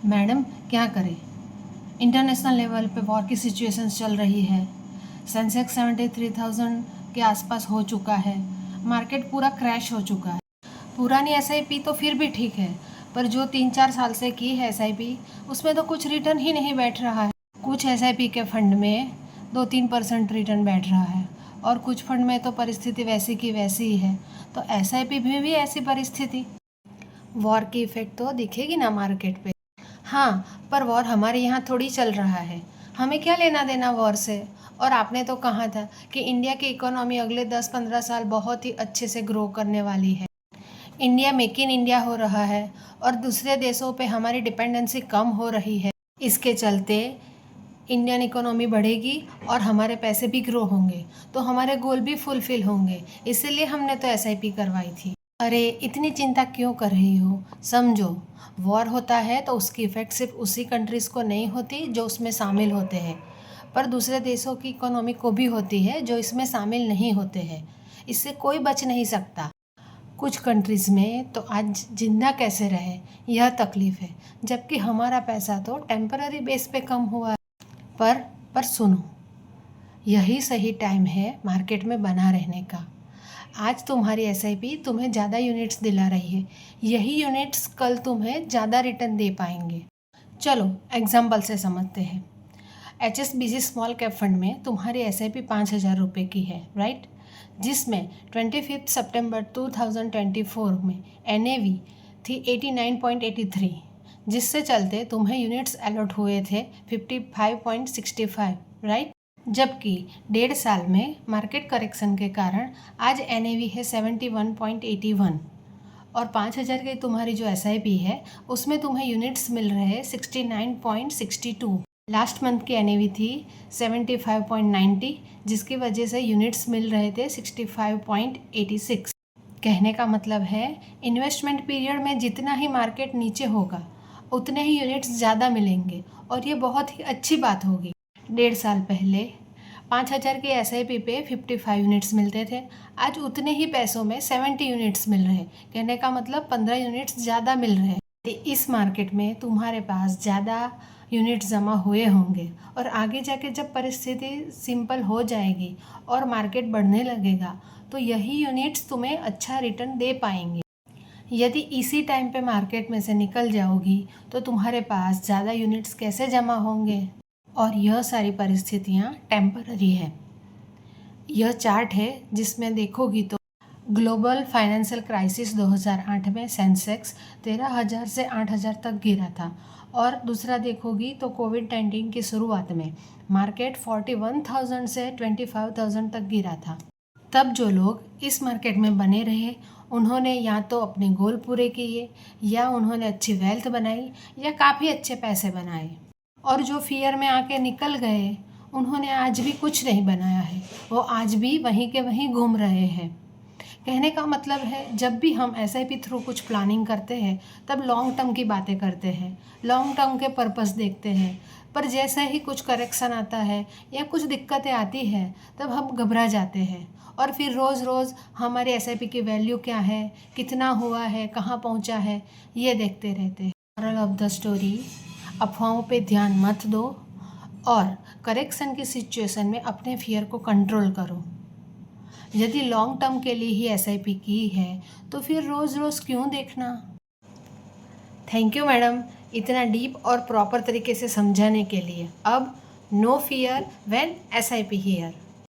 Madam क्या करें, international level पे वॉर की सिचुएशंस चल रही है। सेंसेक्स 73,000 के आसपास हो चुका है। मार्केट पूरा क्रैश हो चुका है। पुरानी एसआईपी तो फिर भी ठीक है, पर जो 3-4 साल से की है एसआईपी, उसमें तो कुछ रिटर्न ही नहीं बैठ रहा है। कुछ एसआईपी के फंड में 2-3% रिटर्न बैठ रहा है और कुछ फंड में तो परिस्थिति वैसी की वैसी ही है। तो एसआईपी में भी ऐसी परिस्थिति, वॉर की इफेक्ट तो दिखेगी ना मार्केट पे। हाँ, पर वॉर हमारे यहाँ थोड़ी चल रहा है, हमें क्या लेना देना वॉर से। और आपने तो कहा था कि इंडिया की इकोनॉमी अगले 10-15 साल बहुत ही अच्छे से ग्रो करने वाली है। इंडिया मेक इन इंडिया हो रहा है और दूसरे देशों पे हमारी डिपेंडेंसी कम हो रही है। इसके चलते इंडियन इकोनॉमी बढ़ेगी और हमारे पैसे भी ग्रो होंगे, तो हमारे गोल भी फुलफिल होंगे। इसीलिए हमने तो एसआईपी करवाई थी। अरे इतनी चिंता क्यों कर रही हो, समझो। वॉर होता है तो उसकी इफ़ेक्ट सिर्फ उसी कंट्रीज़ को नहीं होती जो उसमें शामिल होते हैं, पर दूसरे देशों की इकोनॉमी को भी होती है जो इसमें शामिल नहीं होते हैं। इससे कोई बच नहीं सकता। कुछ कंट्रीज़ में तो आज जिंदा कैसे रहे यह तकलीफ़ है, जबकि हमारा पैसा तो टेम्पररी बेस पे कम हुआ है। पर सुनो, यही सही टाइम है मार्केट में बना रहने का। आज तुम्हारी एसआईपी तुम्हें ज़्यादा यूनिट्स दिला रही है, यही यूनिट्स कल तुम्हें ज़्यादा रिटर्न दे पाएंगे। चलो एग्जाम्पल से समझते हैं। HSBC स्मॉल कैप फंड में तुम्हारी एसआईपी 5,000 रुपये की है, राइट, जिसमें 25 सितंबर 2024 में NAV थी 89.83, जिससे चलते तुम्हें यूनिट्स अलॉट हुए थे 55.65, राइट। जबकि 1.5 साल में मार्केट करेक्शन के कारण आज NAV है 71.81 और 5,000 की तुम्हारी जो SIP है उसमें तुम्हें यूनिट्स मिल रहे हैं 69.62। लास्ट मंथ की NAV थी 75.90, जिसकी वजह से यूनिट्स मिल रहे थे 65.86। कहने का मतलब है इन्वेस्टमेंट पीरियड में जितना ही मार्केट नीचे होगा उतने ही यूनिट्स ज़्यादा मिलेंगे और ये बहुत ही अच्छी बात होगी। 1.5 साल पहले 5,000 की SIP पे 55 यूनिट्स मिलते थे, आज उतने ही पैसों में 70 यूनिट्स मिल रहे हैं। कहने का मतलब 15 यूनिट्स ज़्यादा मिल रहे हैं। इस मार्केट में तुम्हारे पास ज़्यादा यूनिट्स जमा हुए होंगे और आगे जाके जब परिस्थिति सिंपल हो जाएगी और मार्केट बढ़ने लगेगा तो यही यूनिट्स तुम्हें अच्छा रिटर्न दे पाएंगे। यदि इसी टाइम पे मार्केट में से निकल जाओगी तो तुम्हारे पास ज़्यादा यूनिट्स कैसे जमा होंगे। और यह सारी परिस्थितियाँ टेम्पररी है। यह चार्ट है जिसमें देखोगी तो ग्लोबल फाइनेंशियल क्राइसिस 2008 में सेंसेक्स 13,000 से 8,000 तक गिरा था और दूसरा देखोगी तो कोविड-19 की शुरुआत में मार्केट 41,000 से 25,000 तक गिरा था। तब जो लोग इस मार्केट में बने रहे उन्होंने या तो अपने गोल पूरे किए या उन्होंने अच्छी वेल्थ बनाई या काफ़ी अच्छे पैसे बनाए, और जो फियर में आके निकल गए उन्होंने आज भी कुछ नहीं बनाया है, वो आज भी वहीं के वहीं घूम रहे हैं। कहने का मतलब है जब भी हम SIP थ्रू कुछ प्लानिंग करते हैं तब लॉन्ग टर्म की बातें करते हैं, लॉन्ग टर्म के पर्पस देखते हैं, पर जैसे ही कुछ करेक्शन आता है या कुछ दिक्कतें आती हैं तब हम घबरा जाते हैं और फिर रोज़ रोज़ हमारे SIP की वैल्यू क्या है, कितना हुआ है, कहाँ पहुँचा है, ये देखते रहते हैं। मोरल ऑफ द स्टोरी, अफवाहों पे ध्यान मत दो और करेक्शन की सिचुएशन में अपने फियर को कंट्रोल करो। यदि लॉन्ग टर्म के लिए ही SIP की है तो फिर रोज़ रोज़ क्यों देखना। थैंक यू मैडम, इतना डीप और प्रॉपर तरीके से समझाने के लिए। अब no fear when SIP here.